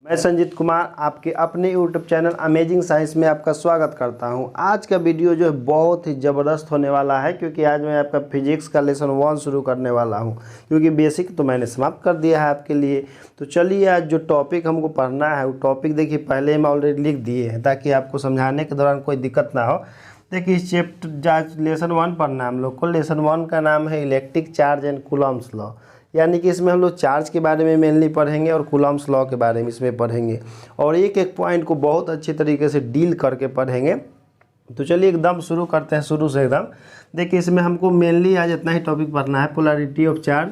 मैं संजीत कुमार आपके अपने यूट्यूब चैनल अमेजिंग साइंस में आपका स्वागत करता हूं। आज का वीडियो जो है बहुत ही ज़बरदस्त होने वाला है, क्योंकि आज मैं आपका फिजिक्स का लेसन 1 शुरू करने वाला हूं। क्योंकि बेसिक तो मैंने समाप्त कर दिया है आपके लिए। तो चलिए आज जो टॉपिक हमको पढ़ना है वो टॉपिक देखिए पहले हम ऑलरेडी लिख दिए हैं, ताकि आपको समझाने के दौरान कोई दिक्कत ना हो। देखिए इस चैप्टर आज लेसन 1 पढ़ना है हम लोग को। लेसन 1 का नाम है electric charge and Coulomb's law, यानी कि इसमें हम लोग चार्ज के बारे में मेनली पढ़ेंगे और कूलम्ब्स लॉ के बारे में इसमें पढ़ेंगे, और एक एक पॉइंट को बहुत अच्छी तरीके से डील करके पढ़ेंगे। तो चलिए एकदम शुरू करते हैं, शुरू से एकदम। देखिए इसमें हमको मेनली आज इतना ही टॉपिक पढ़ना है। Polarity of charge,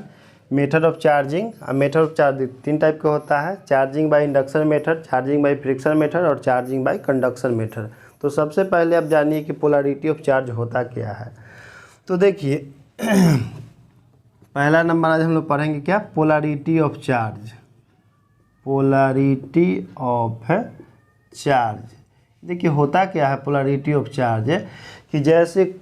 method of charging. Method of charge 3 type का होता है: charging by induction method, charging by friction method और चार्जिंग बाय कंडक्शन मेथड। तो सबसे पहले आप जानिए कि पोलैरिटी ऑफ चार्ज होता क्या है। तो देखिए पहला नंबर आज हम लोग पढ़ेंगे क्या, polarity of charge. Polarity of charge देखिए होता क्या है। पोलैरिटी ऑफ चार्ज है कि जैसे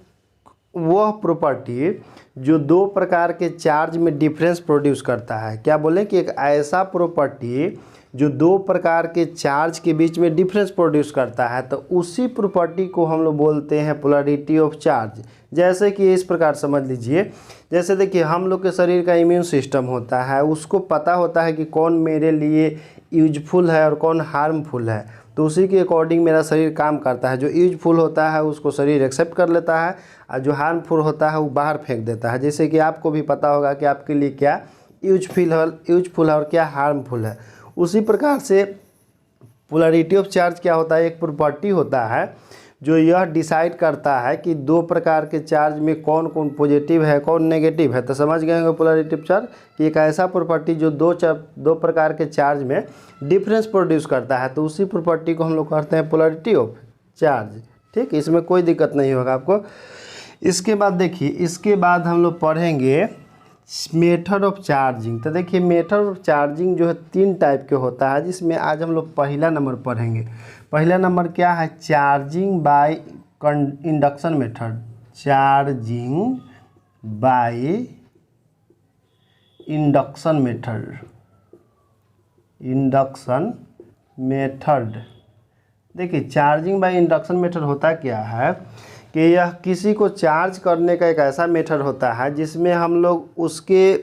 वह प्रॉपर्टी जो 2 प्रकार के चार्ज में डिफरेंस प्रोड्यूस करता है। क्या बोले कि एक ऐसा प्रॉपर्टी जो 2 प्रकार के चार्ज के बीच में डिफरेंस प्रोड्यूस करता है, तो उसी प्रॉपर्टी को हम लोग बोलते हैं पोलैरिटी ऑफ चार्ज। जैसे कि इस प्रकार समझ लीजिए, जैसे देखिए हम लोग के शरीर का इम्यून सिस्टम होता है, उसको पता होता है कि कौन मेरे लिए यूजफुल है और कौन हार्मफुल है। तो उसी के अकॉर्डिंग मेरा शरीर काम करता है। जो यूजफुल होता है उसको शरीर एक्सेप्ट कर लेता है, और जो हार्मफुल होता है वो बाहर फेंक देता है। जैसे कि आपको भी पता होगा कि आपके लिए क्या यूजफुल है और क्या हार्मफुल है। उसी प्रकार से पोलैरिटी ऑफ चार्ज क्या होता है, एक प्रॉपर्टी होता है जो यह डिसाइड करता है कि 2 प्रकार के चार्ज में कौन कौन पॉजिटिव है कौन नेगेटिव है। तो समझ गए होंगे पोलैरिटी ऑफ चार्ज कि एक ऐसा प्रॉपर्टी जो 2 प्रकार के चार्ज में डिफरेंस प्रोड्यूस करता है, तो उसी प्रॉपर्टी को हम लोग कहते हैं पोलैरिटी ऑफ चार्ज। ठीक, इसमें कोई दिक्कत नहीं होगा आपको। इसके बाद देखिए, इसके बाद हम लोग पढ़ेंगे मेथड ऑफ चार्जिंग। तो देखिए मेथड ऑफ चार्जिंग जो है 3 टाइप के होता है, जिसमें आज हम लोग पहला नंबर पढ़ेंगे। पहला नंबर क्या है, charging by induction method. Charging by induction method. Induction method देखिए चार्जिंग बाय इंडक्शन मेथड होता क्या है कि यह किसी को चार्ज करने का एक ऐसा मेथड होता है जिसमें हम लोग उसके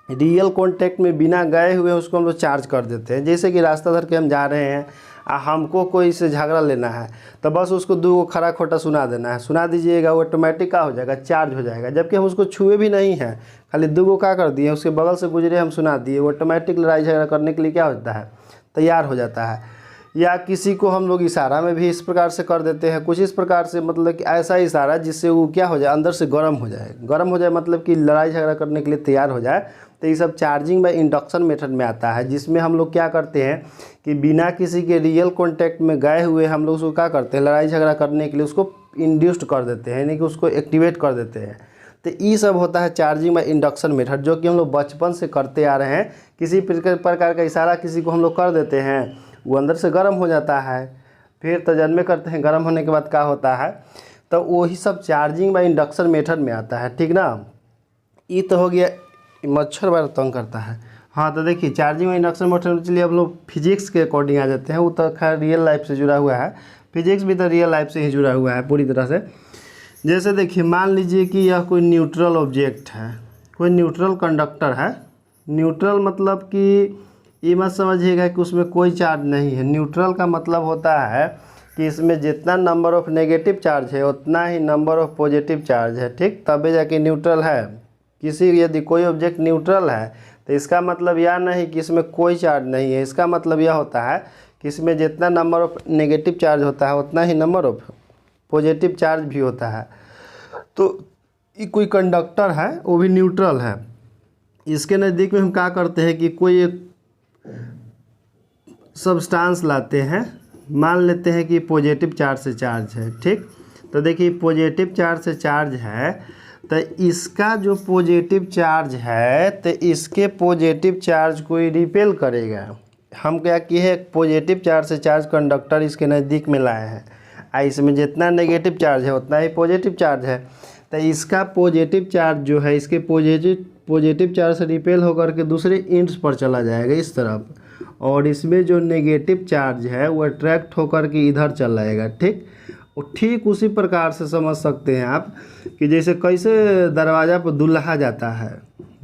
रियल कांटेक्ट में बिना गए हुए उसको हम लोग चार्ज कर देते हैं। जैसे कि रास्ता धर के हम जा रहे हैं, हमको कोई से झगड़ा लेना है, तो बस उसको 2 खरा खोटा सुना देना है। सुना दीजिएगा, वो ऑटोमेटिक क्या हो जाएगा, चार्ज हो जाएगा। जबकि हम उसको छुए भी नहीं हैं, खाली 2 क्या कर दिए, उसके बगल से गुजरे हम सुना दिए, वो ऑटोमेटिक लड़ाई झगड़ा करने के लिए क्या होता है, तैयार हो जाता है। या किसी को हम लोग इशारा में भी इस प्रकार से कर देते हैं, कुछ इस प्रकार से, मतलब कि ऐसा इशारा जिससे वो क्या हो जाए, अंदर से गर्म हो जाए। गर्म हो जाए मतलब कि लड़ाई झगड़ा करने के लिए तैयार हो जाए। तो ये सब चार्जिंग बाय इंडक्शन मेथड में आता है, जिसमें हम लोग क्या करते हैं कि बिना किसी के रियल कॉन्टैक्ट में गए हुए हम लोग उसको क्या करते हैं, लड़ाई झगड़ा करने के लिए उसको इंड्यूस्ड कर देते हैं, यानी कि उसको एक्टिवेट कर देते हैं। तो ये सब होता है चार्जिंग बाय इंडक्शन मेथड, जो कि हम लोग बचपन से करते आ रहे हैं। किसी प्रकार का इशारा किसी को हम लोग कर देते हैं, वो अंदर से गर्म हो जाता है। फिर तजर्बे करते हैं, गर्म होने के बाद क्या होता है, तो वही सब चार्जिंग बाय इंडक्शन मेथड में आता है। ठीक ना, ये तो हो गया। मच्छर बड़ा तंग करता है। हाँ, तो देखिए चार्जिंग बाय इंडक्शन मेथड में चलिए अब लोग फिजिक्स के अकॉर्डिंग आ जाते हैं। वो तो खैर रियल लाइफ से जुड़ा हुआ है, फिजिक्स भी तो रियल लाइफ से ही जुड़ा हुआ है पूरी तरह से। जैसे देखिए मान लीजिए कि यह कोई न्यूट्रल ऑब्जेक्ट है, कोई न्यूट्रल कंडक्टर है। न्यूट्रल मतलब कि ये मत समझिएगा कि उसमें कोई चार्ज नहीं है। न्यूट्रल का मतलब होता है कि इसमें जितना नंबर ऑफ नेगेटिव चार्ज है उतना ही नंबर ऑफ पॉजिटिव चार्ज है। ठीक, तभी जाके न्यूट्रल है। यदि कोई ऑब्जेक्ट न्यूट्रल है तो इसका मतलब यह नहीं कि इसमें कोई चार्ज नहीं है। इसका मतलब यह होता है कि इसमें जितना नंबर ऑफ नेगेटिव चार्ज होता है उतना ही नंबर ऑफ पॉजिटिव चार्ज भी होता है। तो ये कोई कंडक्टर है, वो भी न्यूट्रल है। इसके नज़दीक में हम क्या करते हैं कि कोई एक सब्सटेंस लाते हैं, मान लेते हैं कि पॉजिटिव चार्ज से चार्ज है। ठीक, तो देखिए पॉजिटिव चार्ज से चार्ज है, तो इसका जो पॉजिटिव चार्ज है तो इसके पॉजिटिव चार्ज को रिपेल करेगा। हम क्या किए हैं, पॉजिटिव चार्ज से चार्ज कंडक्टर इसके नज़दीक में लाए हैं, इसमें जितना नेगेटिव चार्ज है उतना ही पॉजिटिव चार्ज है। तो इसका पॉजिटिव चार्ज जो है इसके पॉजिटिव चार्ज से रिपेल होकर के दूसरे इंड्स पर चला जाएगा इस तरफ, और इसमें जो नेगेटिव चार्ज है वो अट्रैक्ट होकर के इधर चल आएगा। ठीक, और ठीक उसी प्रकार से समझ सकते हैं आप कि जैसे कैसे दरवाज़ा पर दुल्हा जाता है,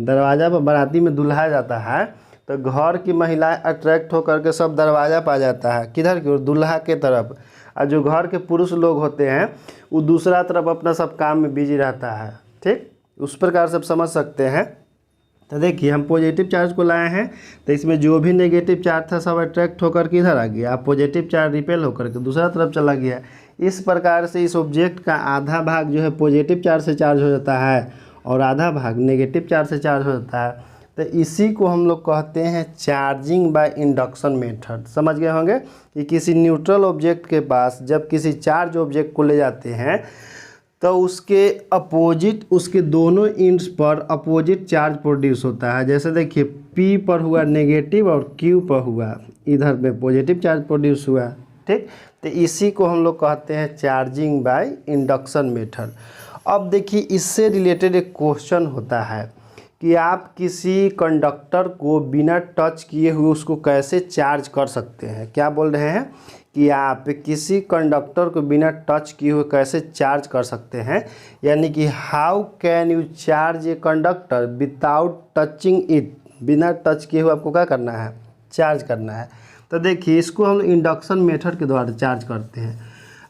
दरवाज़ा पर बाराती में दुल्हा जाता है तो घर की महिलाएं अट्रैक्ट होकर के सब दरवाज़ा पर आ जाता है, किधर की ओर, दुल्हा के तरफ। और जो घर के पुरुष लोग होते हैं वो दूसरा तरफ अपना सब काम में बिजी रहता है। ठीक, उस प्रकार से आप समझ सकते हैं। तो देखिए हम पॉजिटिव चार्ज को लाए हैं तो इसमें जो भी नेगेटिव चार्ज था सब अट्रैक्ट होकर के इधर आ गया, अब पॉजिटिव चार्ज रिपेल होकर के दूसरा तरफ चला गया। इस प्रकार से इस ऑब्जेक्ट का आधा भाग जो है पॉजिटिव चार्ज से चार्ज हो जाता है और आधा भाग नेगेटिव चार्ज से चार्ज हो जाता है। तो इसी को हम लोग कहते हैं चार्जिंग बाय इंडक्शन मेथड। समझ गए होंगे कि किसी न्यूट्रल ऑब्जेक्ट के पास जब किसी चार्ज ऑब्जेक्ट को ले जाते हैं तो उसके अपोजिट, उसके दोनों इंड्स पर अपोजिट चार्ज प्रोड्यूस होता है। जैसे देखिए P पर हुआ नेगेटिव और Q पर हुआ इधर में पॉजिटिव चार्ज प्रोड्यूस हुआ। ठीक, तो इसी को हम लोग कहते हैं चार्जिंग बाय इंडक्शन मेथड। अब देखिए इससे रिलेटेड एक क्वेश्चन होता है कि आप किसी कंडक्टर को बिना टच किए हुए उसको कैसे चार्ज कर सकते हैं। क्या बोल रहे हैं कि आप किसी कंडक्टर को बिना टच किए हुए कैसे चार्ज कर सकते हैं, यानी कि how can you charge a conductor without touching it. बिना टच किए हुए आपको क्या करना है, चार्ज करना है। तो देखिए इसको हम इंडक्शन मेथड के द्वारा चार्ज करते हैं।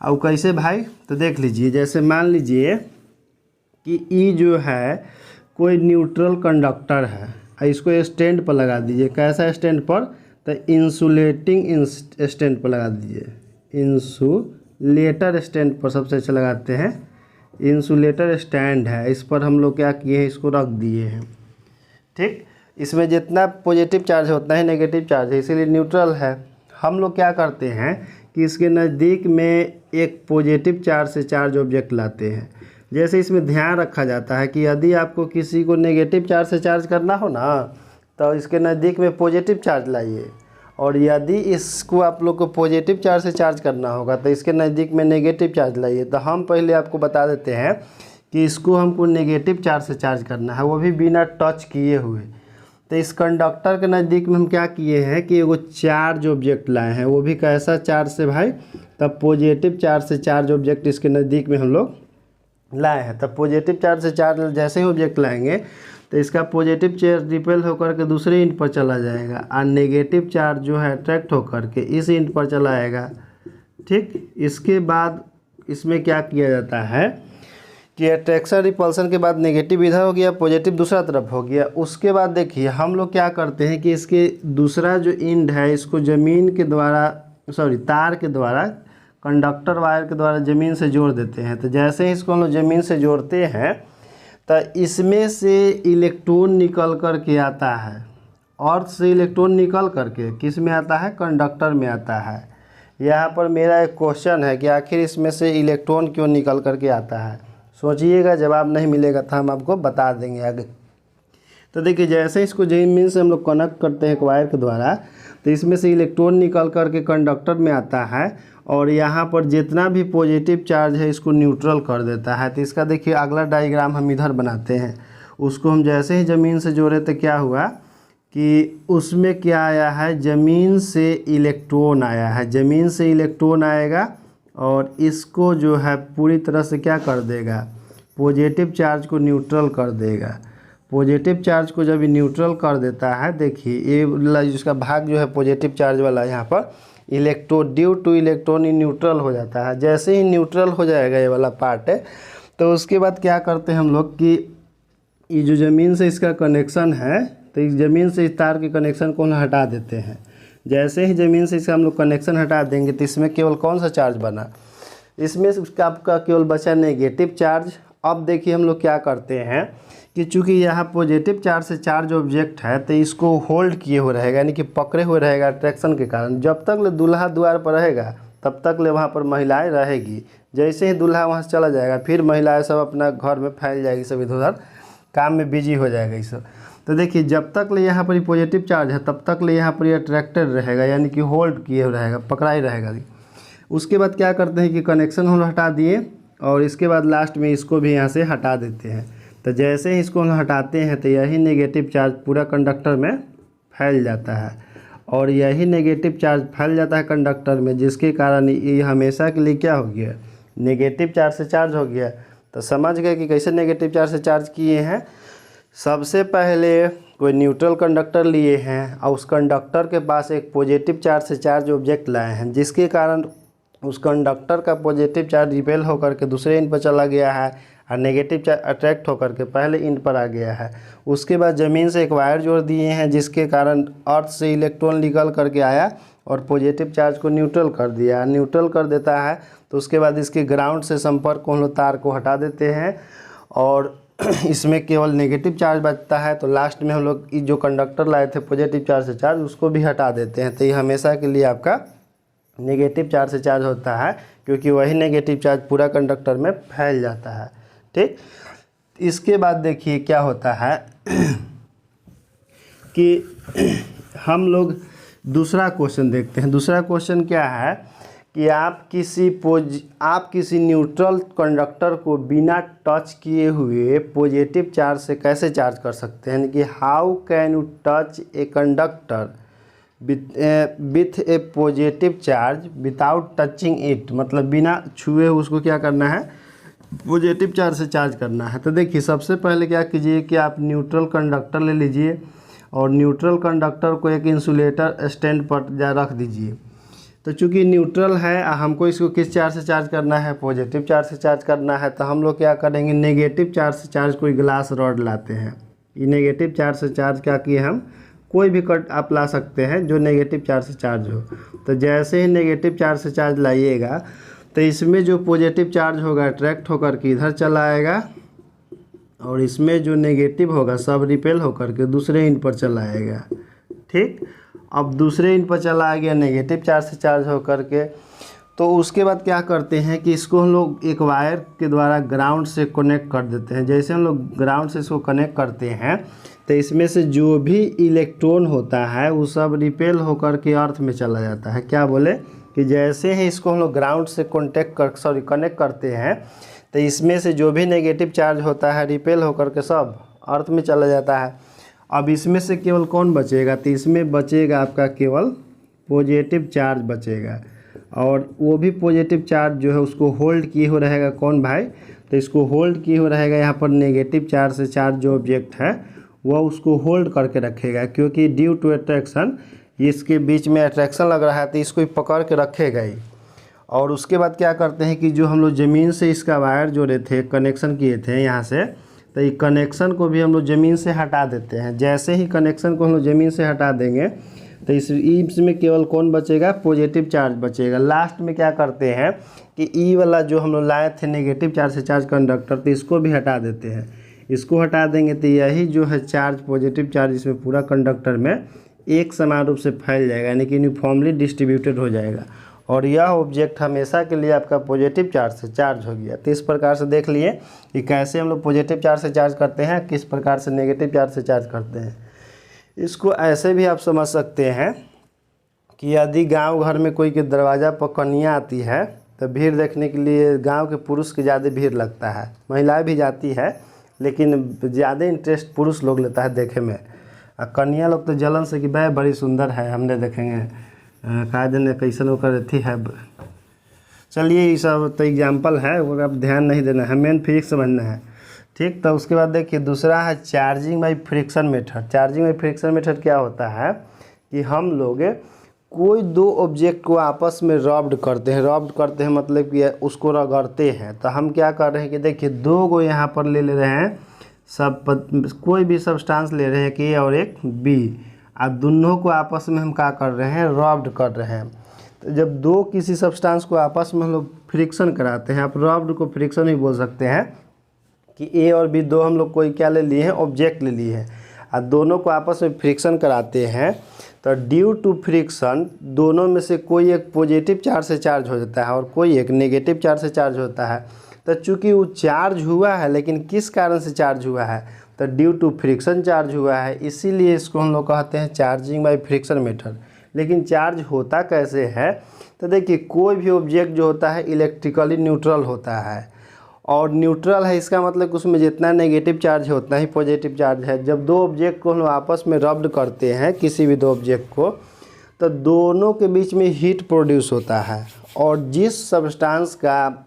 अब कैसे भाई, तो देख लीजिए, जैसे मान लीजिए कि ई जो है कोई न्यूट्रल कंडक्टर है, इसको स्टैंड पर लगा दीजिए। कैसा स्टैंड पर, तो इंसुलेटिंग स्टैंड पर लगा दीजिए। इंसुलेटर स्टैंड पर सबसे अच्छा लगाते हैं। इंसुलेटर स्टैंड है, इस पर हम लोग क्या किए हैं, इसको रख दिए हैं। ठीक, इसमें जितना पॉजिटिव चार्ज होता है नेगेटिव चार्ज है, इसीलिए न्यूट्रल है। हम लोग क्या करते हैं कि इसके नज़दीक में एक पॉजिटिव चार्ज से चार्ज ऑब्जेक्ट लाते हैं। जैसे इसमें ध्यान रखा जाता है कि यदि आपको किसी को नेगेटिव चार्ज से चार्ज करना हो ना तो इसके नज़दीक में पॉजिटिव चार्ज लाइए, और यदि इसको आप लोग को पॉजिटिव चार्ज से चार्ज करना होगा तो इसके नज़दीक में नेगेटिव चार्ज लाइए। तो हम पहले आपको बता देते हैं कि इसको हमको नेगेटिव चार्ज से चार्ज करना है, वो भी बिना टच किए हुए। तो इस कंडक्टर के नज़दीक में हम क्या किए हैं कि वो चार्ज ऑब्जेक्ट लाए हैं, वो भी कैसा चार्ज से भाई, तब पॉजिटिव चार्ज से चार्ज ऑब्जेक्ट इसके नज़दीक में हम लोग लाए हैं। तब पॉजिटिव चार्ज से चार्ज जैसे ही ऑब्जेक्ट लाएंगे तो इसका पॉजिटिव चार्ज रिपेल होकर के दूसरे इंड पर चला जाएगा और नेगेटिव चार्ज जो है अट्रैक्ट होकर के इस इंड पर चला आएगा। ठीक, इसके बाद इसमें क्या किया जाता है कि अट्रैक्शन रिपल्सन के बाद नेगेटिव इधर हो गया, पॉजिटिव दूसरा तरफ हो गया। उसके बाद देखिए हम लोग क्या करते हैं कि इसके दूसरा जो इंड है इसको ज़मीन के द्वारा, तार के द्वारा, कंडक्टर वायर के द्वारा ज़मीन से जोड़ देते हैं। तो जैसे ही इसको हम लोग ज़मीन से जोड़ते हैं तो इसमें से इलेक्ट्रॉन निकल कर के आता है, अर्थ से इलेक्ट्रॉन निकल कर के किस में आता है, कंडक्टर में आता है। यहाँ पर मेरा एक क्वेश्चन है कि आखिर इसमें से इलेक्ट्रॉन क्यों निकल कर के आता है। सोचिएगा, जवाब नहीं मिलेगा तो हम आपको बता देंगे आगे। तो देखिए जैसे इसको ज़मीन से हम लोग कनेक्ट करते हैं वायर के द्वारा तो इसमें से इलेक्ट्रॉन निकल कर के कंडक्टर में आता है और यहाँ पर जितना भी पॉजिटिव चार्ज है इसको न्यूट्रल कर देता है। तो इसका देखिए अगला डायग्राम हम इधर बनाते हैं। उसको हम जैसे ही ज़मीन से जोड़े तो क्या हुआ कि उसमें क्या आया है, ज़मीन से इलेक्ट्रॉन आया है। ज़मीन से इलेक्ट्रॉन आएगा और इसको जो है पूरी तरह से क्या कर देगा, पॉजिटिव चार्ज को न्यूट्रल कर देगा। पॉजिटिव चार्ज को जब न्यूट्रल कर देता है, देखिए ये इसका भाग जो है पॉजिटिव चार्ज वाला यहाँ पर इलेक्ट्रॉन ड्यू टू इलेक्ट्रॉन ही न्यूट्रल हो जाता है। जैसे ही न्यूट्रल हो जाएगा ये वाला पार्ट है तो उसके बाद क्या करते हैं हम लोग कि ये जो ज़मीन से इसका कनेक्शन है तो इस ज़मीन से इस तार के कनेक्शन को हटा देते हैं। जैसे ही ज़मीन से इसका हम लोग कनेक्शन हटा देंगे तो इसमें केवल कौन सा चार्ज बना, इसमें उसका आपका केवल बचा नेगेटिव चार्ज। अब देखिए हम लोग क्या करते हैं कि चूँकि यहाँ पॉजिटिव चार्ज से चार्ज ऑब्जेक्ट है तो इसको होल्ड किए हुए रहेगा, यानी कि पकड़े हुए रहेगा अट्रैक्शन के कारण। जब तक ले दूल्हा द्वार पर रहेगा तब तक ले वहाँ पर महिलाएं रहेगी। जैसे ही दूल्हा वहाँ से चला जाएगा फिर महिलाएं सब अपना घर में फैल जाएगी, सब इधर उधर काम में बिजी हो जाएगा ये सब। तो देखिए जब तक ले यहाँ पर पॉजिटिव चार्ज है तब तक ले यहाँ पर अट्रैक्टेड रहेगा, यानी कि होल्ड किए हुए रहेगा, पकड़ा ही रहेगा। उसके बाद क्या करते हैं कि कनेक्शन हम हटा दिए और इसके बाद लास्ट में इसको भी यहाँ से हटा देते हैं। तो जैसे ही इसको हम हटाते हैं तो यही नेगेटिव चार्ज पूरा कंडक्टर में फैल जाता है और यही नेगेटिव चार्ज फैल जाता है कंडक्टर में, जिसके कारण ये हमेशा के लिए क्या हो गया, नेगेटिव चार्ज से चार्ज हो गया। तो समझ गए कि कैसे नेगेटिव चार्ज से चार्ज किए हैं। सबसे पहले कोई न्यूट्रल कंडक्टर लिए हैं और उस कंडक्टर के पास एक पॉजिटिव चार्ज से चार्ज ऑब्जेक्ट लाए हैं, जिसके कारण उस कंडक्टर का पॉजिटिव चार्ज रिपेल होकर के दूसरे एंड पर चला गया है और नेगेटिव चार्ज अट्रैक्ट होकर के पहले एंड पर आ गया है। उसके बाद ज़मीन से एक वायर जोड़ दिए हैं, जिसके कारण अर्थ से इलेक्ट्रॉन निकल करके आया और पॉजिटिव चार्ज को न्यूट्रल कर दिया। न्यूट्रल कर देता है तो उसके बाद इसके ग्राउंड से संपर्क को हम लोग तार को हटा देते हैं और इसमें केवल नेगेटिव चार्ज बचता है। तो लास्ट में हम लोग जो कंडक्टर लाए थे पॉजिटिव चार्ज से चार्ज, उसको भी हटा देते हैं। तो ये हमेशा के लिए आपका नेगेटिव चार्ज से चार्ज होता है, क्योंकि वही नेगेटिव चार्ज पूरा कंडक्टर में फैल जाता है। ठीक, इसके बाद देखिए क्या होता है कि हम लोग दूसरा क्वेश्चन देखते हैं। दूसरा क्वेश्चन क्या है कि आप किसी न्यूट्रल कंडक्टर को बिना टच किए हुए पॉजिटिव चार्ज से कैसे चार्ज कर सकते हैं, यानी कि how can you touch a conductor with A positive charge without touching it, मतलब बिना छुए उसको क्या करना है, पॉजिटिव चार्ज से चार्ज करना है। तो देखिए सबसे पहले क्या कीजिए कि आप न्यूट्रल कंडक्टर ले लीजिए और न्यूट्रल कंडक्टर को एक इंसुलेटर स्टैंड पर रख दीजिए। तो चूंकि न्यूट्रल है, हमको इसको किस चार्ज से चार्ज करना है, पॉजिटिव चार्ज से चार्ज करना है। तो हम लोग क्या करेंगे, नेगेटिव चार्ज से चार्ज कोई ग्लास रॉड लाते हैं। ये नेगेटिव चार्ज से चार्ज क्या किए हम, कोई भी कट आप ला सकते हैं जो नेगेटिव चार्ज से चार्ज हो। तो जैसे ही नेगेटिव चार्ज से चार्ज लाइएगा तो इसमें जो पॉजिटिव चार्ज होगा अट्रैक्ट होकर के इधर चला आएगा और इसमें जो नेगेटिव होगा सब रिपेल होकर के दूसरे एंड पर चला आएगा। ठीक, अब दूसरे एंड पर चला आ गया नेगेटिव चार्ज से चार्ज होकर के। तो उसके बाद क्या करते हैं कि इसको हम लोग एक वायर के द्वारा ग्राउंड से कनेक्ट कर देते हैं। जैसे हम लोग ग्राउंड से इसको कनेक्ट करते हैं तो इसमें से जो भी इलेक्ट्रॉन होता है वो सब रिपेल होकर के अर्थ में चला जाता है। क्या बोले कि जैसे ही इसको हम लोग ग्राउंड से कनेक्ट करते हैं तो इसमें से जो भी नेगेटिव चार्ज होता है रिपेल होकर के सब अर्थ में चला जाता है। अब इसमें से केवल कौन बचेगा, तो इसमें बचेगा आपका केवल पॉजिटिव चार्ज बचेगा और वो भी पॉजिटिव चार्ज जो है उसको होल्ड किए हुए रहेगा कौन भाई, तो इसको होल्ड किए हुए रहेगा यहाँ पर नेगेटिव चार्ज से चार्ज जो ऑब्जेक्ट है वह उसको होल्ड करके रखेगा, क्योंकि ड्यू टू अट्रैक्शन इसके बीच में अट्रैक्शन लग रहा है तो इसको पकड़ के रखेगा ही। और उसके बाद क्या करते हैं कि जो हम लोग ज़मीन से इसका वायर जोड़े थे, कनेक्शन किए थे यहाँ से, तो ये कनेक्शन को भी हम लोग ज़मीन से हटा देते हैं। जैसे ही कनेक्शन को हम लोग ज़मीन से हटा देंगे तो इसमें केवल कौन बचेगा, पॉजिटिव चार्ज बचेगा। लास्ट में क्या करते हैं कि ई वाला जो हम लोग लाए थे नेगेटिव चार्ज से चार्ज कंडक्टर, तो इसको भी हटा देते हैं। इसको हटा देंगे तो यही जो है चार्ज पॉजिटिव चार्ज इसमें पूरा कंडक्टर में एक समान रूप से फैल जाएगा, यानी कि यूनिफॉर्मली डिस्ट्रीब्यूटेड हो जाएगा और यह ऑब्जेक्ट हमेशा के लिए आपका पॉजिटिव चार्ज से चार्ज हो गया। तो इस प्रकार से देख लिए कि कैसे हम लोग पॉजिटिव चार्ज से चार्ज करते हैं, किस प्रकार से नेगेटिव चार्ज से चार्ज करते हैं। इसको ऐसे भी आप समझ सकते हैं कि यदि गांव घर में कोई के दरवाज़ा पर कन्या आती है तो भीड़ देखने के लिए गांव के पुरुष की ज़्यादा भीड़ लगता है। महिलाएं भी जाती है लेकिन ज़्यादा इंटरेस्ट पुरुष लोग लेता है देखे में। कन्या लोग तो जलन से कि भाई बड़ी सुंदर है, हमने देखेंगे कायदे कैसन होकर अथी है। चलिए ये सब तो एग्जाम्पल है, वो आप ध्यान नहीं देना है, मेन फिजिक्स समझना है। ठीक, तो उसके बाद देखिए दूसरा है charging by friction method. Charging by friction method क्या होता है कि हम लोग कोई दो ऑब्जेक्ट को आपस में रब्ड करते हैं मतलब कि उसको रगड़ते हैं। तो हम क्या कर रहे हैं कि देखिए दो को यहाँ पर ले रहे हैं, कोई भी सब्सटेंस ले रहे हैं कि और एक बी, अब दोनों को आपस में हम क्या कर रहे हैं, रब्ड कर रहे हैं। तो जब दो किसी सब्सटेंस को आपस में हम लोग फ्रिक्शन कराते हैं, आप रब्ड को फ्रिक्शन ही बोल सकते हैं कि ए और बी दो हम लोग कोई क्या ले लिए हैं, ऑब्जेक्ट ले लिए हैं और दोनों को आपस में फ्रिक्शन कराते हैं। तो ड्यू टू फ्रिक्शन दोनों में से कोई एक पॉजिटिव चार्ज से चार्ज हो जाता है और कोई एक नेगेटिव चार्ज से चार्ज होता है। तो चूँकि वो चार्ज हुआ है, लेकिन किस कारण से चार्ज हुआ है, तो ड्यू टू फ्रिक्शन चार्ज हुआ है, इसीलिए इसको हम लोग कहते हैं चार्जिंग बाय फ्रिक्शन मेथड। लेकिन चार्ज होता कैसे है, तो देखिए कोई भी ऑब्जेक्ट जो होता है इलेक्ट्रिकली न्यूट्रल होता है और न्यूट्रल है इसका मतलब उसमें जितना नेगेटिव चार्ज है उतना ही पॉजिटिव चार्ज है। जब दो ऑब्जेक्ट को हम आपस में रब्ड करते हैं, किसी भी दो ऑब्जेक्ट को, तो दोनों के बीच में हीट प्रोड्यूस होता है, और जिस सब्सटेंस का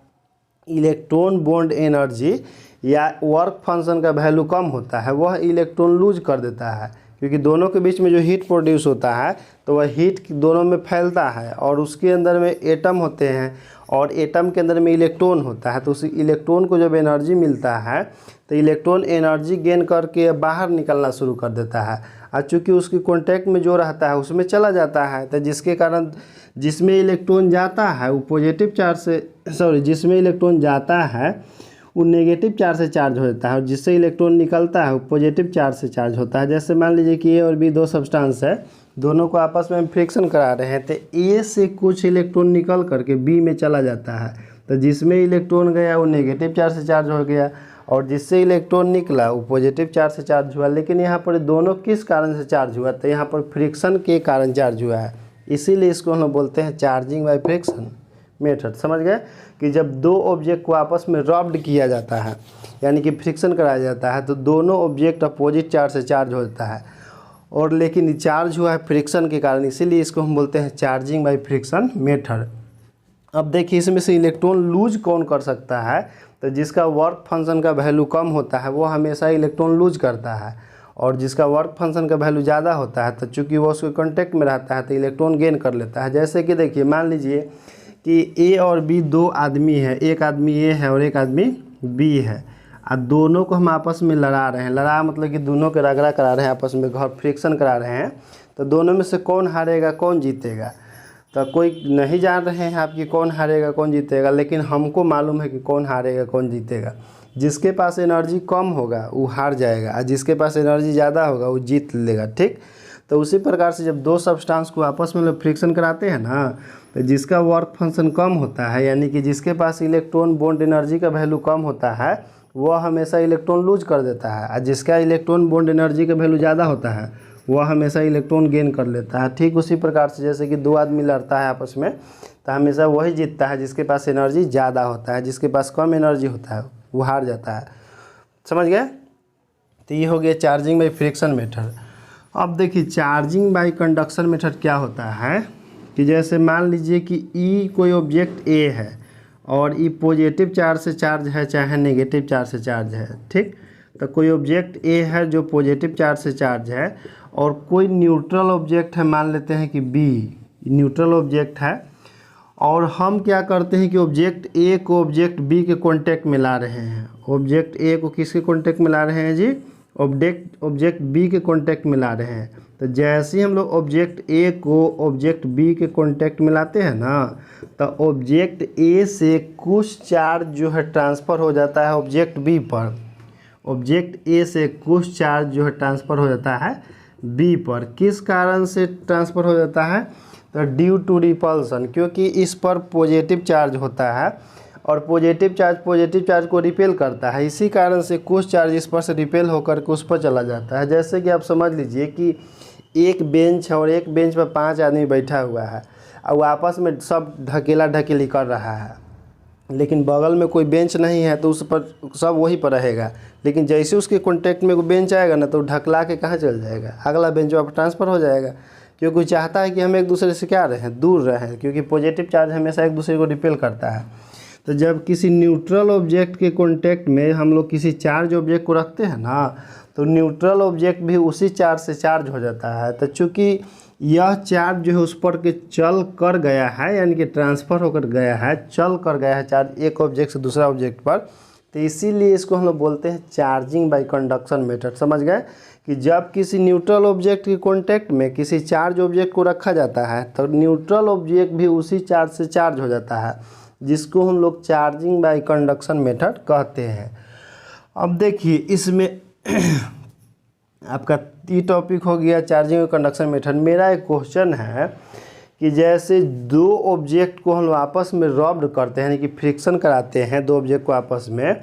इलेक्ट्रॉन बॉन्ड एनर्जी या वर्क फंक्शन का वैल्यू कम होता है वह इलेक्ट्रॉन लूज कर देता है, क्योंकि दोनों के बीच में जो हीट प्रोड्यूस होता है तो वह हीट दोनों में फैलता है, और उसके अंदर में एटम होते हैं और एटम के अंदर में इलेक्ट्रॉन होता है। तो उस इलेक्ट्रॉन को जब एनर्जी मिलता है तो इलेक्ट्रॉन एनर्जी गेन करके बाहर निकलना शुरू कर देता है, और चूँकि उसके कॉन्टैक्ट में जो रहता है उसमें चला जाता है, तो जिसके कारण जिसमें इलेक्ट्रॉन जाता है वो पॉजिटिव चार्ज से जिसमें इलेक्ट्रॉन जाता है वो नेगेटिव चार्ज से चार्ज हो जाता है, और जिससे इलेक्ट्रॉन निकलता है वो पॉजिटिव चार्ज से चार्ज होता है। जैसे मान लीजिए कि ए और बी दो सब्सटेंस है, दोनों को आपस में फ्रिक्शन करा रहे हैं, तो ए से कुछ इलेक्ट्रॉन निकल करके बी में चला जाता है, तो जिसमें इलेक्ट्रॉन गया वो नेगेटिव चार्ज से चार्ज हो गया, और जिससे इलेक्ट्रॉन निकला वो पॉजिटिव चार्ज से चार्ज हुआ। लेकिन यहाँ पर दोनों किस कारण से चार्ज हुआ, तो यहाँ पर फ्रिक्शन के कारण चार्ज हुआ है, इसीलिए इसको हम लोग बोलते हैं चार्जिंग बाय फ्रिक्शन मेथड। समझ गए कि जब दो ऑब्जेक्ट को आपस में रब्ड किया जाता है यानी कि फ्रिक्शन कराया जाता है तो दोनों ऑब्जेक्ट अपोजिट चार्ज से चार्ज हो जाता है, और लेकिन चार्ज हुआ है फ्रिक्शन के कारण, इसीलिए इसको हम बोलते हैं चार्जिंग बाय फ्रिक्शन मेथड। अब देखिए इसमें से इलेक्ट्रॉन लूज कौन कर सकता है, तो जिसका वर्क फंक्शन का वैल्यू कम होता है वो हमेशा इलेक्ट्रॉन लूज करता है, और जिसका वर्क फंक्शन का वैल्यू ज़्यादा होता है तो चूँकि वो उसके कॉन्टैक्ट में रहता है तो इलेक्ट्रॉन गेन कर लेता है। जैसे कि देखिए मान लीजिए कि ए और बी दो आदमी है, एक आदमी ए है और एक आदमी बी है, और दोनों को हम आपस में लड़ा रहे हैं, लड़ा मतलब कि दोनों के रगड़ा करा रहे हैं, आपस में घर फ्रिक्शन करा रहे हैं, तो दोनों में से कौन हारेगा कौन जीतेगा, तो कोई नहीं जान रहे हैं आप कि कौन हारेगा कौन जीतेगा, लेकिन हमको मालूम है कि कौन हारेगा कौन जीतेगा। जिसके पास एनर्जी कम होगा वो हार जाएगा, और जिसके पास एनर्जी ज़्यादा होगा वो जीत लेगा। ठीक, तो उसी प्रकार से जब दो सब्सटेंस को आपस में फ्रिक्शन कराते हैं ना, तो जिसका वर्क फंक्शन कम होता है यानी कि जिसके पास इलेक्ट्रॉन बॉन्ड एनर्जी का वैल्यू कम होता है वह हमेशा इलेक्ट्रॉन लूज कर देता है, और जिसका इलेक्ट्रॉन बॉन्ड एनर्जी का वैल्यू ज़्यादा होता है वह हमेशा इलेक्ट्रॉन गेन कर लेता है। ठीक उसी प्रकार से जैसे कि दो आदमी लड़ता है आपस में तो हमेशा वही जीतता है जिसके पास एनर्जी ज़्यादा होता है, जिसके पास कम एनर्जी होता है वो हार जाता है। समझ गए? तो ये हो गया चार्जिंग बाई फ्रिक्शन मेथड। अब देखिए चार्जिंग बाई कंडक्शन मेथड क्या होता है कि जैसे मान लीजिए कि ई कोई ऑब्जेक्ट ए है और ई पॉजिटिव चार्ज से चार्ज है चाहे नेगेटिव चार्ज से चार्ज है। ठीक, तो कोई ऑब्जेक्ट ए है जो पॉजिटिव चार्ज से चार्ज है, और कोई न्यूट्रल ऑब्जेक्ट है, मान लेते हैं कि बी न्यूट्रल ऑब्जेक्ट है, और हम क्या करते हैं कि ऑब्जेक्ट ए को ऑब्जेक्ट बी के कांटेक्ट में ला रहे हैं। ऑब्जेक्ट ए को किसके कांटेक्ट में ला रहे हैं जी? ऑब्जेक्ट बी के कांटेक्ट में ला रहे हैं। तो जैसे ही हम लोग ऑब्जेक्ट ए को ऑब्जेक्ट बी के कांटेक्ट में लाते हैं ना, तो ऑब्जेक्ट ए से कुछ चार्ज जो है ट्रांसफ़र हो जाता है ऑब्जेक्ट बी पर। ऑब्जेक्ट ए से कुछ चार्ज जो है ट्रांसफ़र हो जाता है बी पर। किस कारण से ट्रांसफ़र हो जाता है? तो ड्यू टू रिपल्सन, क्योंकि इस पर पॉजिटिव चार्ज होता है और पॉजिटिव चार्ज को रिपेल करता है, इसी कारण से कुछ चार्ज इस पर से रिपेल होकर के उस पर चला जाता है। जैसे कि आप समझ लीजिए कि एक बेंच है और एक बेंच पर 5 आदमी बैठा हुआ है और वो आपस में सब ढकेला ढकेली कर रहा है, लेकिन बगल में कोई बेंच नहीं है तो उस पर सब वहीं पर रहेगा, लेकिन जैसे उसके कॉन्टैक्ट में कोई बेंच आएगा ना तो ढकला के कहाँ चल जाएगा, अगला बेंच पर ट्रांसफ़र हो जाएगा, क्योंकि कोई चाहता है कि हम एक दूसरे से क्या रहें, दूर रहें, क्योंकि पॉजिटिव चार्ज हमेशा एक दूसरे को रिपेल करता है। तो जब किसी न्यूट्रल ऑब्जेक्ट के कॉन्टैक्ट में हम लोग किसी चार्ज ऑब्जेक्ट को रखते हैं ना, तो न्यूट्रल ऑब्जेक्ट भी उसी चार्ज से चार्ज हो जाता है। तो चूँकि यह चार्ज जो है उस पर के चल कर गया है, यानी कि ट्रांसफ़र होकर गया है, चल कर गया है चार्ज एक ऑब्जेक्ट से दूसरा ऑब्जेक्ट पर, तो इसीलिए इसको हम लोग बोलते हैं चार्जिंग बाय कंडक्शन मेथड। समझ गए कि जब किसी न्यूट्रल ऑब्जेक्ट के कॉन्टैक्ट में किसी चार्ज ऑब्जेक्ट को रखा जाता है तो न्यूट्रल ऑब्जेक्ट भी उसी चार्ज से चार्ज हो जाता है, जिसको हम लोग चार्जिंग बाय कंडक्शन मेथड कहते हैं। अब देखिए इसमें आपका ये टॉपिक हो गया चार्जिंग बाय कंडक्शन मेथड। मेरा एक क्वेश्चन है कि जैसे दो ऑब्जेक्ट को हम आपस में रब्ड करते हैं यानी कि फ्रिक्शन कराते हैं दो ऑब्जेक्ट को आपस में,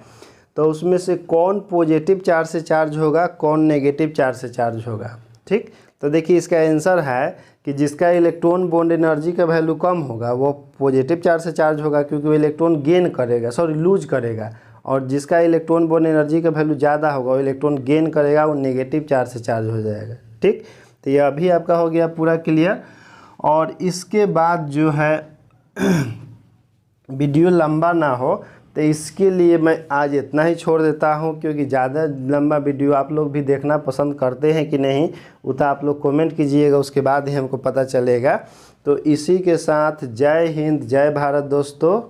तो उसमें से कौन पॉजिटिव चार्ज से चार्ज होगा कौन नेगेटिव चार्ज से चार्ज होगा। ठीक, तो देखिए इसका आंसर है कि जिसका इलेक्ट्रॉन बॉन्ड एनर्जी का वैल्यू कम होगा वो पॉजिटिव चार्ज से चार्ज होगा, क्योंकि वो इलेक्ट्रॉन गेन करेगा लूज करेगा, और जिसका इलेक्ट्रॉन बॉन्ड एनर्जी का वैल्यू ज़्यादा होगा वो इलेक्ट्रॉन गेन करेगा, वो नेगेटिव चार्ज से चार्ज हो जाएगा। ठीक, तो ये अभी आपका हो गया पूरा क्लियर। और इसके बाद जो है वीडियो लंबा ना हो तो इसके लिए मैं आज इतना ही छोड़ देता हूं, क्योंकि ज़्यादा लंबा वीडियो आप लोग भी देखना पसंद करते हैं कि नहीं उतना आप लोग कमेंट कीजिएगा, उसके बाद ही हमको पता चलेगा। तो इसी के साथ जय हिंद जय भारत दोस्तों।